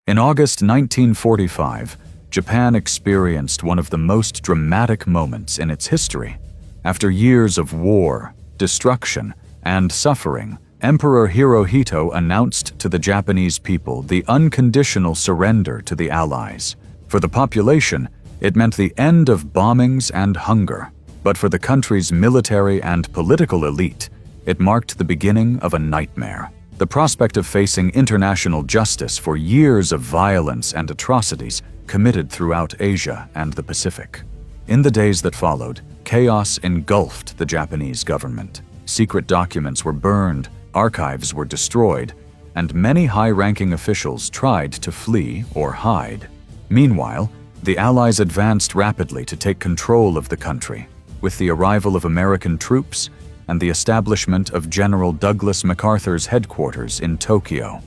In August 1945, Japan experienced one of the most dramatic moments in its history. After years of war, destruction, and suffering, Emperor Hirohito announced to the Japanese people the unconditional surrender to the Allies. For the population, it meant the end of bombings and hunger, but for the country's military and political elite, it marked the beginning of a nightmare. The prospect of facing international justice for years of violence and atrocities committed throughout Asia and the Pacific. In the days that followed, chaos engulfed the Japanese government. Secret documents were burned, archives were destroyed, and many high-ranking officials tried to flee or hide. Meanwhile, the Allies advanced rapidly to take control of the country, with the arrival of American troops and the establishment of General Douglas MacArthur's headquarters in Tokyo.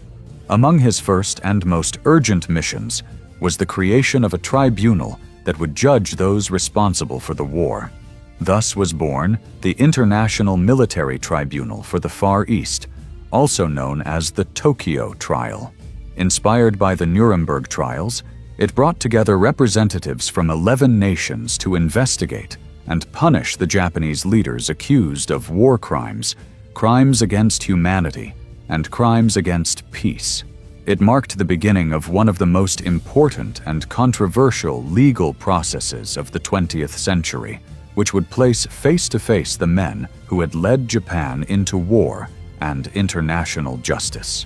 Among his first and most urgent missions was the creation of a tribunal that would judge those responsible for the war. Thus was born the International Military Tribunal for the Far East, also known as the Tokyo Trial. Inspired by the Nuremberg trials, it brought together representatives from 11 nations to investigate and punish the Japanese leaders accused of war crimes, crimes against humanity, and crimes against peace. It marked the beginning of one of the most important and controversial legal processes of the 20th century, which would place face-to-face the men who had led Japan into war and international justice.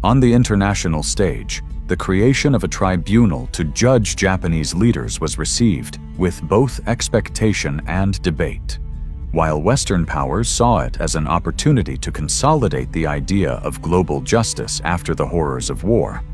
On the international stage, the creation of a tribunal to judge Japanese leaders was received with both expectation and debate. While Western powers saw it as an opportunity to consolidate the idea of global justice after the horrors of war,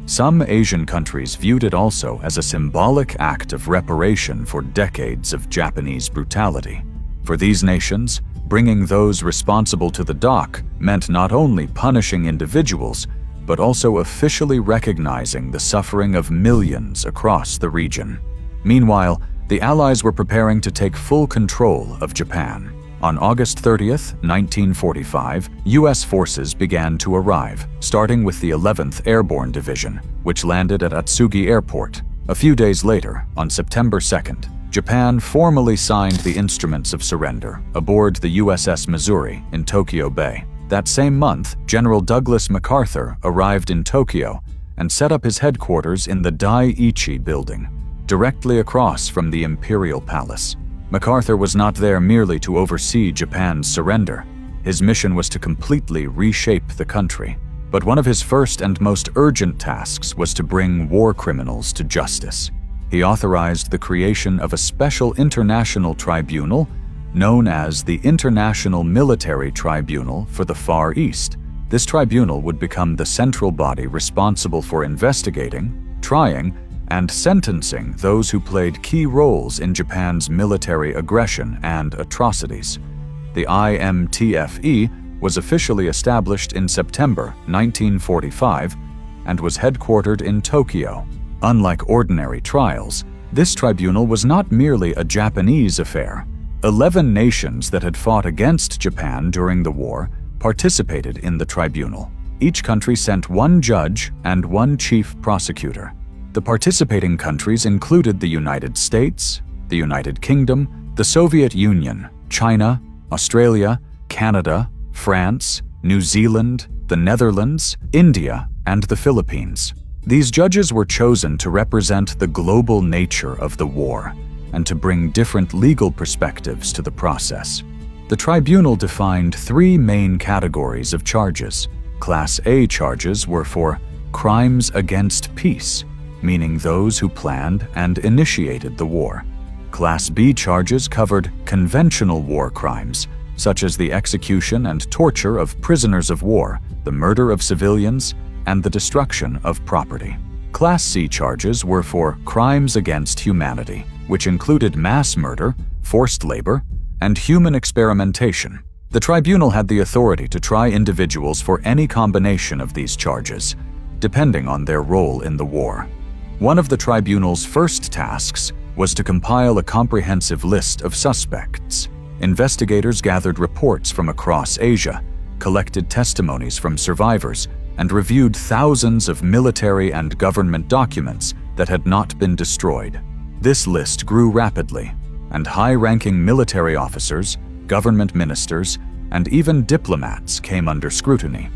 some Asian countries viewed it also as a symbolic act of reparation for decades of Japanese brutality. For these nations, bringing those responsible to the dock meant not only punishing individuals, but also officially recognizing the suffering of millions across the region. Meanwhile, the Allies were preparing to take full control of Japan. On August 30th, 1945, U.S. forces began to arrive, starting with the 11th Airborne Division, which landed at Atsugi Airport. A few days later, on September 2nd, Japan formally signed the Instruments of Surrender aboard the USS Missouri in Tokyo Bay. That same month, General Douglas MacArthur arrived in Tokyo and set up his headquarters in the Dai-ichi building, directly across from the Imperial Palace. MacArthur was not there merely to oversee Japan's surrender. His mission was to completely reshape the country. But one of his first and most urgent tasks was to bring war criminals to justice. He authorized the creation of a special international tribunal known as the International Military Tribunal for the Far East. This tribunal would become the central body responsible for investigating, trying, and sentencing those who played key roles in Japan's military aggression and atrocities. The IMTFE was officially established in September 1945 and was headquartered in Tokyo. Unlike ordinary trials, this tribunal was not merely a Japanese affair. 11 nations that had fought against Japan during the war participated in the tribunal. Each country sent one judge and one chief prosecutor. The participating countries included the United States, the United Kingdom, the Soviet Union, China, Australia, Canada, France, New Zealand, the Netherlands, India, and the Philippines. These judges were chosen to represent the global nature of the war and to bring different legal perspectives to the process. The tribunal defined three main categories of charges. Class A charges were for crimes against peace, meaning those who planned and initiated the war. Class B charges covered conventional war crimes, such as the execution and torture of prisoners of war, the murder of civilians, and the destruction of property. Class C charges were for crimes against humanity, which included mass murder, forced labor, and human experimentation. The tribunal had the authority to try individuals for any combination of these charges, depending on their role in the war. One of the tribunal's first tasks was to compile a comprehensive list of suspects. Investigators gathered reports from across Asia, collected testimonies from survivors, and reviewed thousands of military and government documents that had not been destroyed. This list grew rapidly, and high-ranking military officers, government ministers, and even diplomats came under scrutiny.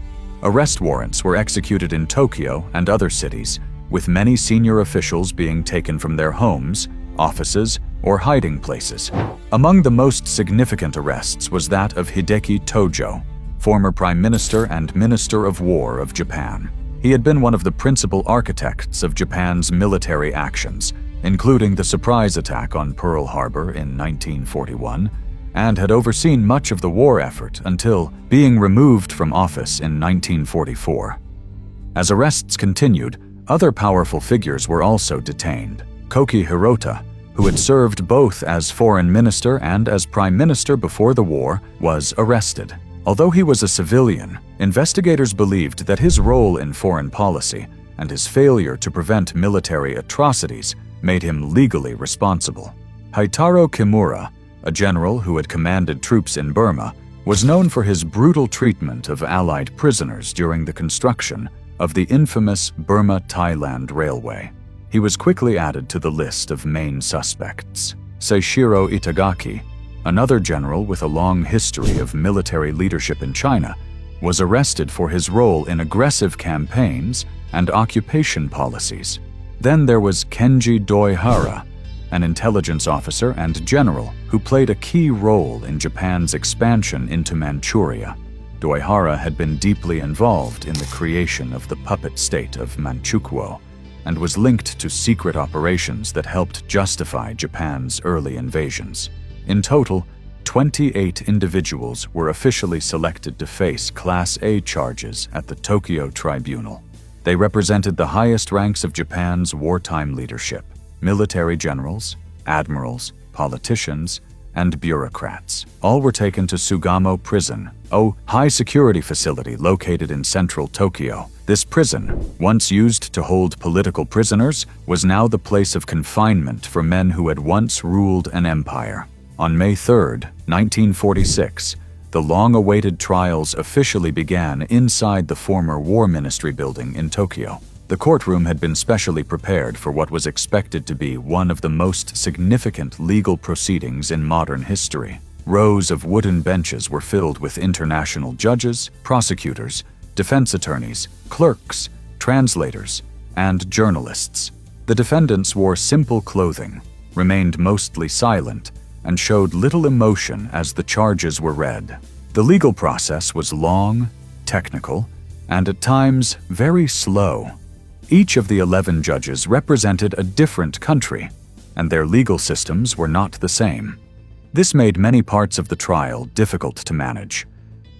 Arrest warrants were executed in Tokyo and other cities, with many senior officials being taken from their homes, offices, or hiding places. Among the most significant arrests was that of Hideki Tojo, former Prime Minister and Minister of War of Japan. He had been one of the principal architects of Japan's military actions, including the surprise attack on Pearl Harbor in 1941, and had overseen much of the war effort until being removed from office in 1944. As arrests continued, other powerful figures were also detained. Koki Hirota, who had served both as foreign minister and as prime minister before the war, was arrested. Although he was a civilian, investigators believed that his role in foreign policy and his failure to prevent military atrocities made him legally responsible. Haitaro Kimura, a general who had commanded troops in Burma, was known for his brutal treatment of Allied prisoners during the construction of the infamous Burma-Thailand Railway. He was quickly added to the list of main suspects. Seishiro Itagaki, another general with a long history of military leadership in China, was arrested for his role in aggressive campaigns and occupation policies. Then there was Kenji Doihara, an intelligence officer and general who played a key role in Japan's expansion into Manchuria. Doihara had been deeply involved in the creation of the puppet state of Manchukuo and was linked to secret operations that helped justify Japan's early invasions. In total, 28 individuals were officially selected to face Class A charges at the Tokyo Tribunal. They represented the highest ranks of Japan's wartime leadership: military generals, admirals, politicians, and bureaucrats. All were taken to Sugamo Prison, a high-security facility located in central Tokyo. This prison, once used to hold political prisoners, was now the place of confinement for men who had once ruled an empire. On May 3, 1946, the long-awaited trials officially began inside the former War Ministry building in Tokyo. The courtroom had been specially prepared for what was expected to be one of the most significant legal proceedings in modern history. Rows of wooden benches were filled with international judges, prosecutors, defense attorneys, clerks, translators, and journalists. The defendants wore simple clothing, remained mostly silent, and showed little emotion as the charges were read. The legal process was long, technical, and at times very slow. Each of the 11 judges represented a different country, and their legal systems were not the same. This made many parts of the trial difficult to manage.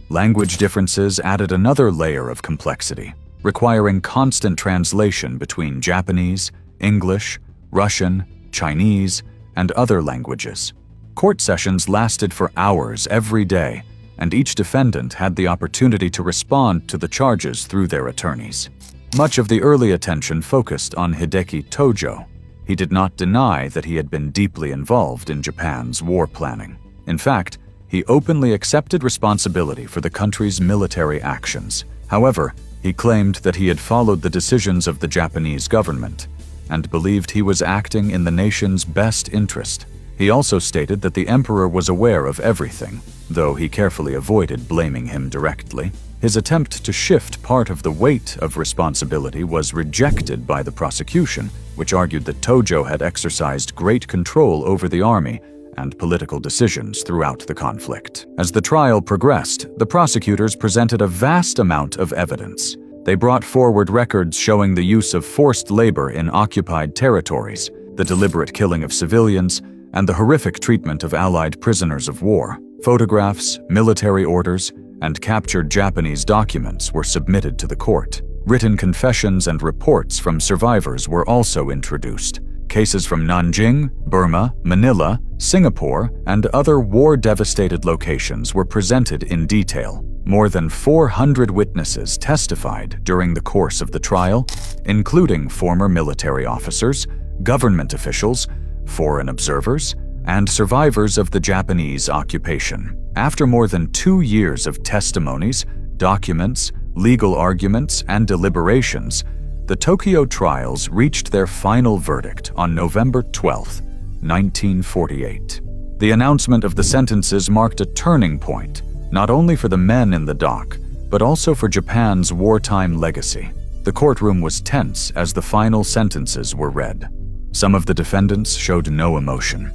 Language differences added another layer of complexity, requiring constant translation between Japanese, English, Russian, Chinese, and other languages. Court sessions lasted for hours every day, and each defendant had the opportunity to respond to the charges through their attorneys. Much of the early attention focused on Hideki Tojo. He did not deny that he had been deeply involved in Japan's war planning. In fact, he openly accepted responsibility for the country's military actions. However, he claimed that he had followed the decisions of the Japanese government and believed he was acting in the nation's best interest. He also stated that the emperor was aware of everything, though he carefully avoided blaming him directly. His attempt to shift part of the weight of responsibility was rejected by the prosecution, which argued that Tojo had exercised great control over the army and political decisions throughout the conflict. As the trial progressed, the prosecutors presented a vast amount of evidence. They brought forward records showing the use of forced labor in occupied territories, the deliberate killing of civilians, and the horrific treatment of Allied prisoners of war. Photographs, military orders, and captured Japanese documents were submitted to the court. Written confessions and reports from survivors were also introduced. Cases from Nanjing, Burma, Manila, Singapore, and other war-devastated locations were presented in detail. More than 400 witnesses testified during the course of the trial, including former military officers, government officials, foreign observers, and survivors of the Japanese occupation. After more than 2 years of testimonies, documents, legal arguments, and deliberations, the Tokyo trials reached their final verdict on November 12, 1948. The announcement of the sentences marked a turning point, not only for the men in the dock, but also for Japan's wartime legacy. The courtroom was tense as the final sentences were read. Some of the defendants showed no emotion.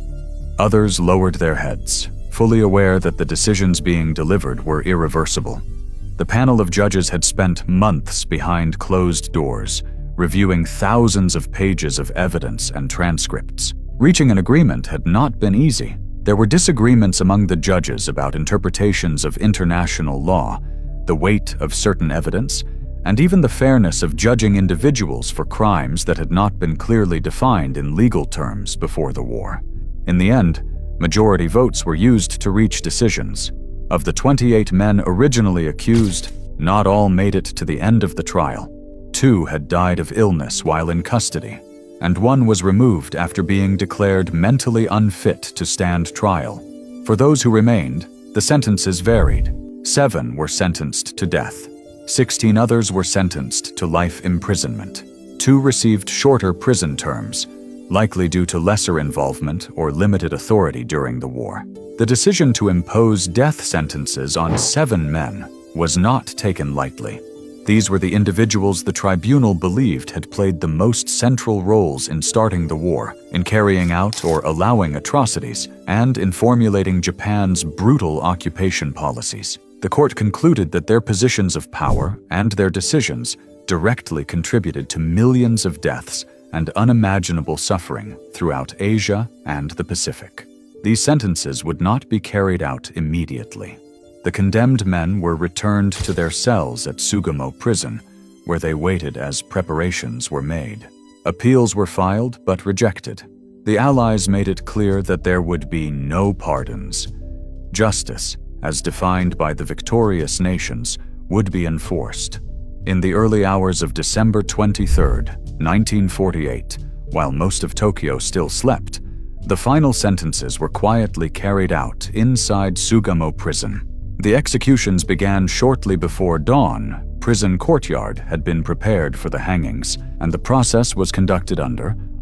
Others lowered their heads, fully aware that the decisions being delivered were irreversible. The panel of judges had spent months behind closed doors, reviewing thousands of pages of evidence and transcripts. Reaching an agreement had not been easy. There were disagreements among the judges about interpretations of international law, the weight of certain evidence, and even the fairness of judging individuals for crimes that had not been clearly defined in legal terms before the war. In the end, majority votes were used to reach decisions. Of the 28 men originally accused, not all made it to the end of the trial. 2 had died of illness while in custody, and 1 was removed after being declared mentally unfit to stand trial. For those who remained, the sentences varied. 7 were sentenced to death. 16 others were sentenced to life imprisonment. 2 received shorter prison terms, likely due to lesser involvement or limited authority during the war. The decision to impose death sentences on 7 men was not taken lightly. These were the individuals the tribunal believed had played the most central roles in starting the war, in carrying out or allowing atrocities, and in formulating Japan's brutal occupation policies. The court concluded that their positions of power and their decisions directly contributed to millions of deaths and unimaginable suffering throughout Asia and the Pacific. These sentences would not be carried out immediately. The condemned men were returned to their cells at Sugamo prison, where they waited as preparations were made. Appeals were filed but rejected. The Allies made it clear that there would be no pardons. Justice, as defined by the victorious nations, would be enforced. In the early hours of December 23, 1948, while most of Tokyo still slept, the final sentences were quietly carried out inside Sugamo prison. The executions began shortly before dawn. Prison courtyard had been prepared for the hangings, and the process was conducted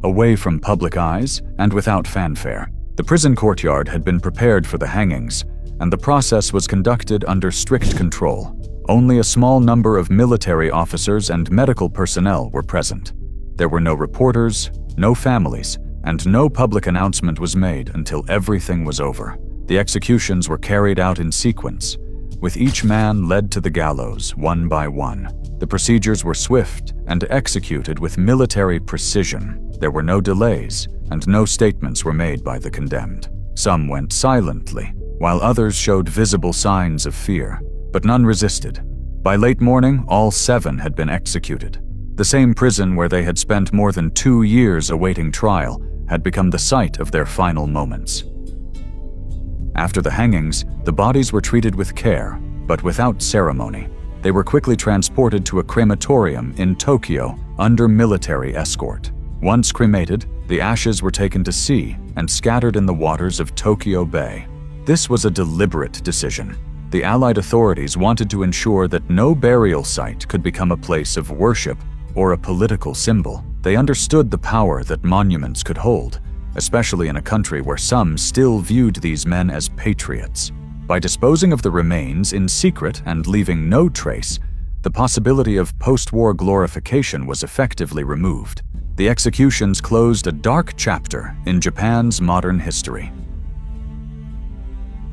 away from public eyes and without fanfare. The prison courtyard had been prepared for the hangings, and the process was conducted under strict control. Only a small number of military officers and medical personnel were present. There were no reporters, no families, and no public announcement was made until everything was over. The executions were carried out in sequence, with each man led to the gallows one by one. The procedures were swift and executed with military precision. There were no delays, and no statements were made by the condemned. Some went silently, while others showed visible signs of fear, but none resisted. By late morning, all 7 had been executed. The same prison where they had spent more than 2 years awaiting trial had become the site of their final moments. After the hangings, the bodies were treated with care, but without ceremony. They were quickly transported to a crematorium in Tokyo under military escort. Once cremated, the ashes were taken to sea and scattered in the waters of Tokyo Bay. This was a deliberate decision. The Allied authorities wanted to ensure that no burial site could become a place of worship or a political symbol. They understood the power that monuments could hold, especially in a country where some still viewed these men as patriots. By disposing of the remains in secret and leaving no trace, the possibility of post-war glorification was effectively removed. The executions closed a dark chapter in Japan's modern history.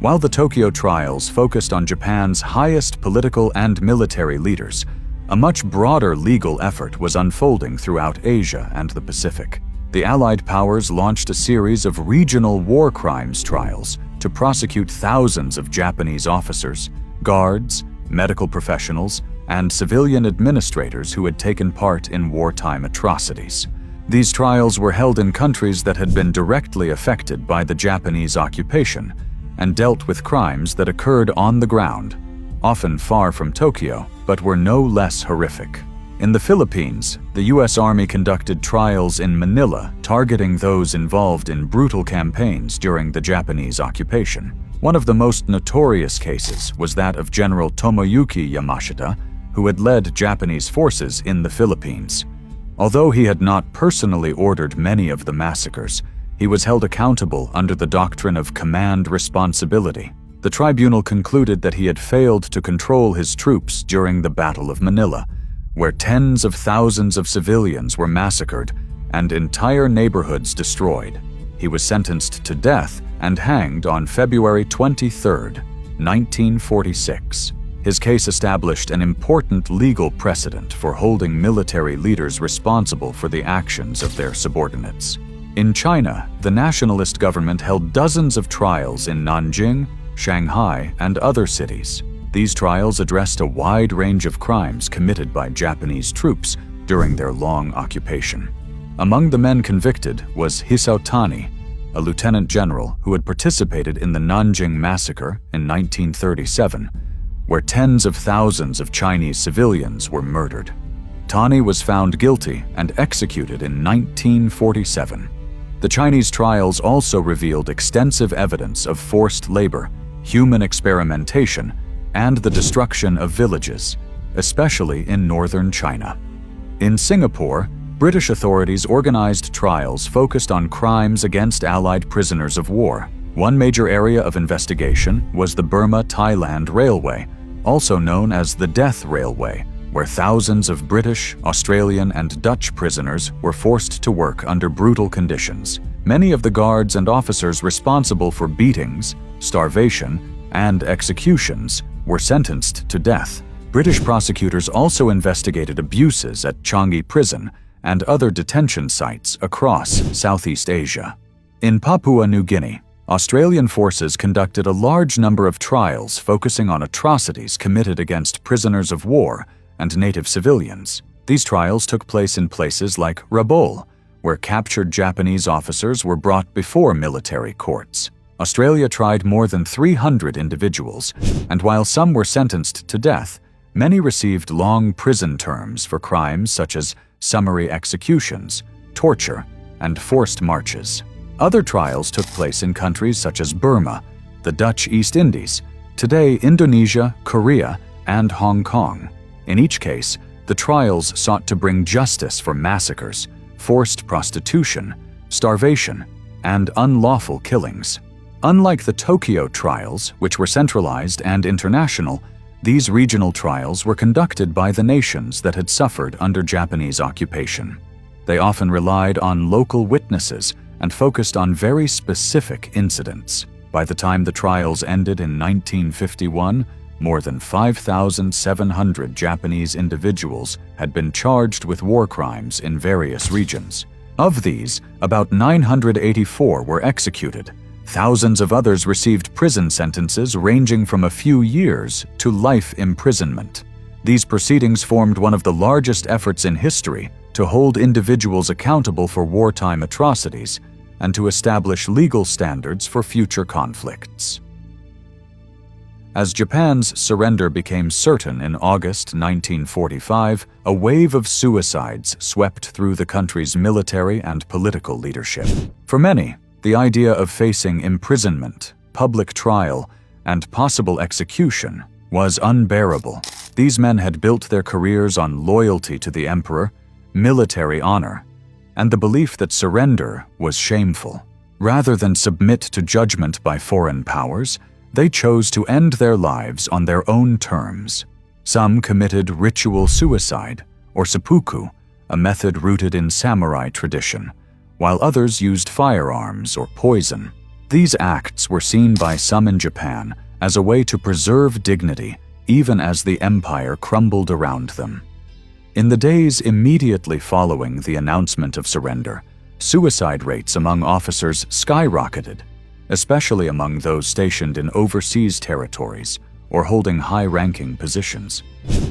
While the Tokyo trials focused on Japan's highest political and military leaders, a much broader legal effort was unfolding throughout Asia and the Pacific. The Allied powers launched a series of regional war crimes trials to prosecute thousands of Japanese officers, guards, medical professionals, and civilian administrators who had taken part in wartime atrocities. These trials were held in countries that had been directly affected by the Japanese occupation and dealt with crimes that occurred on the ground, often far from Tokyo, but were no less horrific. In the Philippines, the U.S. Army conducted trials in Manila targeting those involved in brutal campaigns during the Japanese occupation. One of the most notorious cases was that of General Tomoyuki Yamashita, who had led Japanese forces in the Philippines. Although he had not personally ordered many of the massacres, he was held accountable under the doctrine of command responsibility. The tribunal concluded that he had failed to control his troops during the Battle of Manila, where tens of thousands of civilians were massacred and entire neighborhoods destroyed. He was sentenced to death and hanged on February 23, 1946. His case established an important legal precedent for holding military leaders responsible for the actions of their subordinates. In China, the nationalist government held dozens of trials in Nanjing, Shanghai, and other cities. These trials addressed a wide range of crimes committed by Japanese troops during their long occupation. Among the men convicted was Hisao Tani, a lieutenant general who had participated in the Nanjing massacre in 1937, where tens of thousands of Chinese civilians were murdered. Tani was found guilty and executed in 1947. The Chinese trials also revealed extensive evidence of forced labor, human experimentation, and the destruction of villages, especially in northern China. In Singapore, British authorities organized trials focused on crimes against Allied prisoners of war. One major area of investigation was the Burma-Thailand Railway, also known as the Death Railway, where thousands of British, Australian, and Dutch prisoners were forced to work under brutal conditions. Many of the guards and officers responsible for beatings, starvation, and executions were sentenced to death. British prosecutors also investigated abuses at Changi Prison and other detention sites across Southeast Asia. In Papua New Guinea, Australian forces conducted a large number of trials focusing on atrocities committed against prisoners of war and native civilians. These trials took place in places like Rabaul, where captured Japanese officers were brought before military courts. Australia tried more than 300 individuals, and while some were sentenced to death, many received long prison terms for crimes such as summary executions, torture, and forced marches. Other trials took place in countries such as Burma, the Dutch East Indies, today Indonesia, Korea, and Hong Kong. In each case, the trials sought to bring justice for massacres, forced prostitution, starvation, and unlawful killings. Unlike the Tokyo trials, which were centralized and international, these regional trials were conducted by the nations that had suffered under Japanese occupation. They often relied on local witnesses and focused on very specific incidents. By the time the trials ended in 1951, more than 5,700 Japanese individuals had been charged with war crimes in various regions. Of these, about 984 were executed. Thousands of others received prison sentences ranging from a few years to life imprisonment. These proceedings formed one of the largest efforts in history to hold individuals accountable for wartime atrocities and to establish legal standards for future conflicts. As Japan's surrender became certain in August 1945, a wave of suicides swept through the country's military and political leadership. For many, the idea of facing imprisonment, public trial, and possible execution was unbearable. These men had built their careers on loyalty to the emperor, military honor, and the belief that surrender was shameful. Rather than submit to judgment by foreign powers, they chose to end their lives on their own terms. Some committed ritual suicide, or seppuku, a method rooted in samurai tradition, while others used firearms or poison. These acts were seen by some in Japan as a way to preserve dignity, even as the empire crumbled around them. In the days immediately following the announcement of surrender, suicide rates among officers skyrocketed, especially among those stationed in overseas territories or holding high-ranking positions.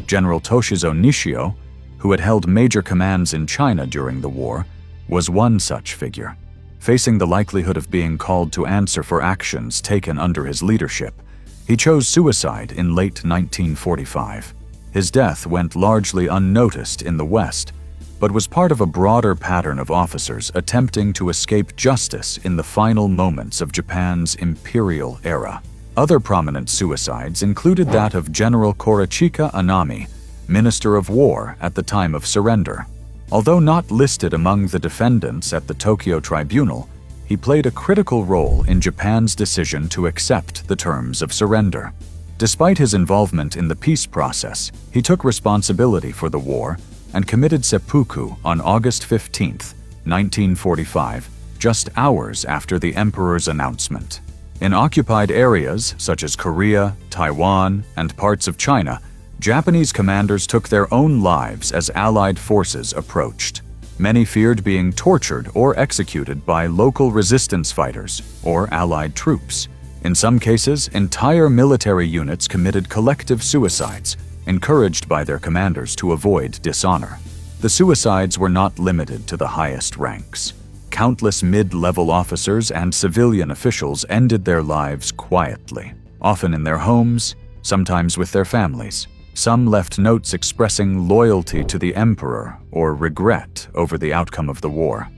General Toshizo Nishio, who had held major commands in China during the war, was one such figure. Facing the likelihood of being called to answer for actions taken under his leadership, he chose suicide in late 1945. His death went largely unnoticed in the West, but was part of a broader pattern of officers attempting to escape justice in the final moments of Japan's imperial era. Other prominent suicides included that of General Korochika Anami, Minister of War at the time of surrender. Although not listed among the defendants at the Tokyo Tribunal, he played a critical role in Japan's decision to accept the terms of surrender. Despite his involvement in the peace process, he took responsibility for the war and committed seppuku on August 15, 1945, just hours after the emperor's announcement. In occupied areas such as Korea, Taiwan, and parts of China, Japanese commanders took their own lives as Allied forces approached. Many feared being tortured or executed by local resistance fighters or Allied troops. In some cases, entire military units committed collective suicides, encouraged by their commanders to avoid dishonor. The suicides were not limited to the highest ranks. Countless mid-level officers and civilian officials ended their lives quietly, often in their homes, sometimes with their families. Some left notes expressing loyalty to the emperor or regret over the outcome of the war.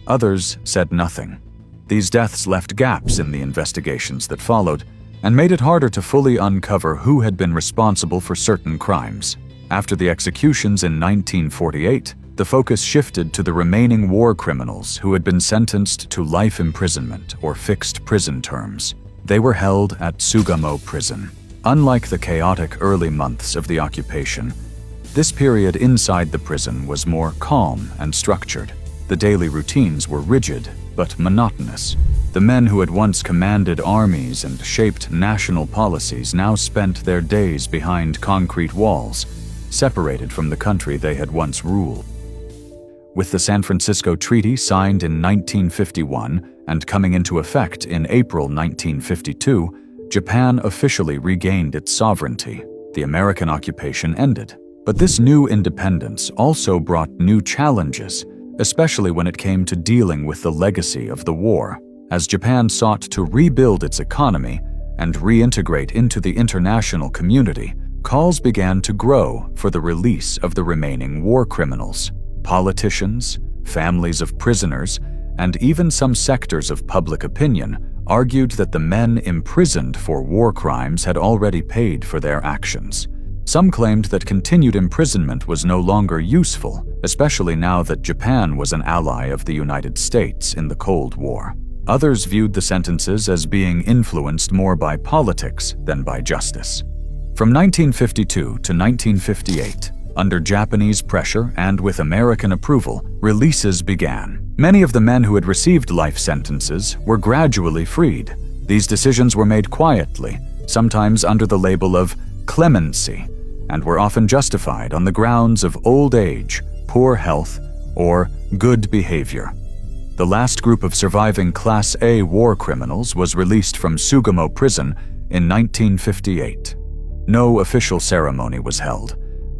Others said nothing. These deaths left gaps in the investigations that followed and made it harder to fully uncover who had been responsible for certain crimes. After the executions in 1948, the focus shifted to the remaining war criminals who had been sentenced to life imprisonment or fixed prison terms. They were held at Sugamo Prison. Unlike the chaotic early months of the occupation, this period inside the prison was more calm and structured. The daily routines were rigid but monotonous. The men who had once commanded armies and shaped national policies now spent their days behind concrete walls, separated from the country they had once ruled. With the San Francisco Treaty signed in 1951 and coming into effect in April 1952, Japan officially regained its sovereignty. The American occupation ended. But this new independence also brought new challenges, especially when it came to dealing with the legacy of the war. As Japan sought to rebuild its economy and reintegrate into the international community, calls began to grow for the release of the remaining war criminals. Politicians, families of prisoners, and even some sectors of public opinion argued that the men imprisoned for war crimes had already paid for their actions. Some claimed that continued imprisonment was no longer useful, especially now that Japan was an ally of the United States in the Cold War. Others viewed the sentences as being influenced more by politics than by justice. From 1952 to 1958, under Japanese pressure and with American approval, releases began. Many of the men who had received life sentences were gradually freed. These decisions were made quietly, sometimes under the label of clemency, and were often justified on the grounds of old age, poor health, or good behavior. The last group of surviving Class A war criminals was released from Sugamo Prison in 1958. No official ceremony was held,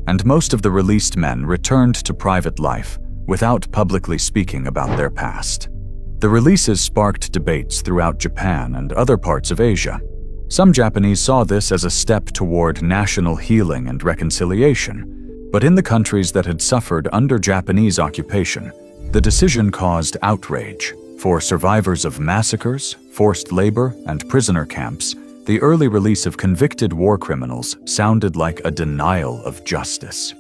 and most of the released men returned to private life without publicly speaking about their past. The releases sparked debates throughout Japan and other parts of Asia. Some Japanese saw this as a step toward national healing and reconciliation, but in the countries that had suffered under Japanese occupation, the decision caused outrage. For survivors of massacres, forced labor, and prisoner camps, the early release of convicted war criminals sounded like a denial of justice.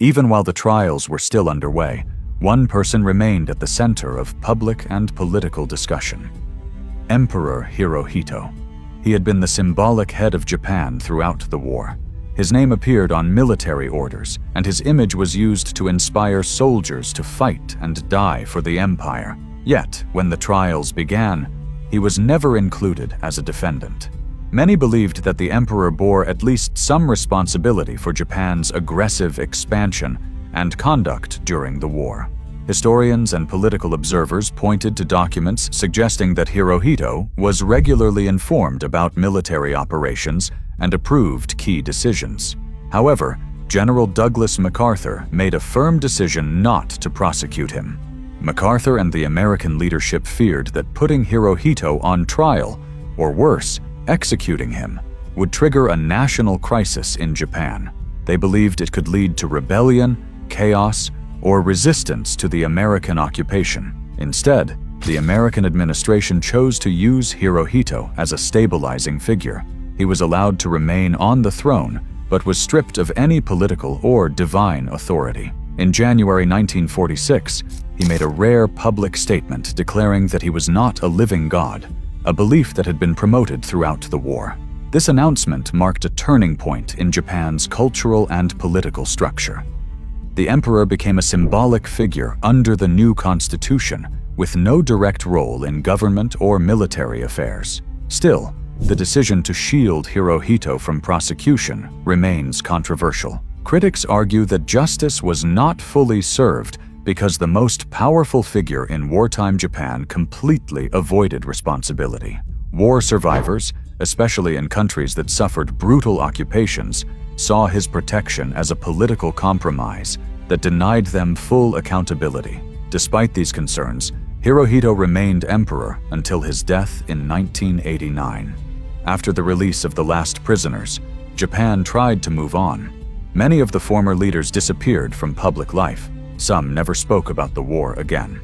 Even while the trials were still underway, one person remained at the center of public and political discussion: Emperor Hirohito. He had been the symbolic head of Japan throughout the war. His name appeared on military orders, and his image was used to inspire soldiers to fight and die for the empire. Yet, when the trials began, he was never included as a defendant. Many believed that the emperor bore at least some responsibility for Japan's aggressive expansion and conduct during the war. Historians and political observers pointed to documents suggesting that Hirohito was regularly informed about military operations and approved key decisions. However, General Douglas MacArthur made a firm decision not to prosecute him. MacArthur and the American leadership feared that putting Hirohito on trial, or worse, executing him, would trigger a national crisis in Japan. They believed it could lead to rebellion, chaos, or resistance to the American occupation. Instead, the American administration chose to use Hirohito as a stabilizing figure. He was allowed to remain on the throne, but was stripped of any political or divine authority. In January 1946, he made a rare public statement declaring that he was not a living god, a belief that had been promoted throughout the war. This announcement marked a turning point in Japan's cultural and political structure. The emperor became a symbolic figure under the new constitution, with no direct role in government or military affairs. Still, the decision to shield Hirohito from prosecution remains controversial. Critics argue that justice was not fully served because the most powerful figure in wartime Japan completely avoided responsibility. War survivors, especially in countries that suffered brutal occupations, saw his protection as a political compromise that denied them full accountability. Despite these concerns, Hirohito remained emperor until his death in 1989. After the release of the last prisoners, Japan tried to move on. Many of the former leaders disappeared from public life. Some never spoke about the war again.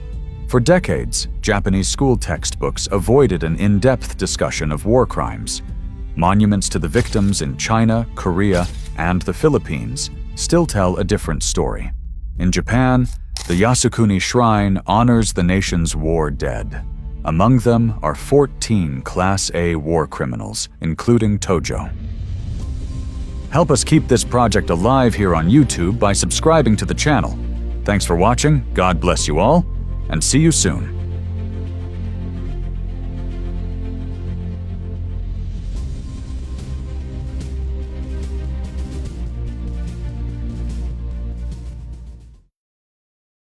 For decades, Japanese school textbooks avoided an in-depth discussion of war crimes. Monuments to the victims in China, Korea, and the Philippines still tell a different story. In Japan, the Yasukuni Shrine honors the nation's war dead. Among them are 14 Class A war criminals, including Tojo. Help us keep this project alive here on YouTube by subscribing to the channel. Thanks for watching, God bless you all, and see you soon.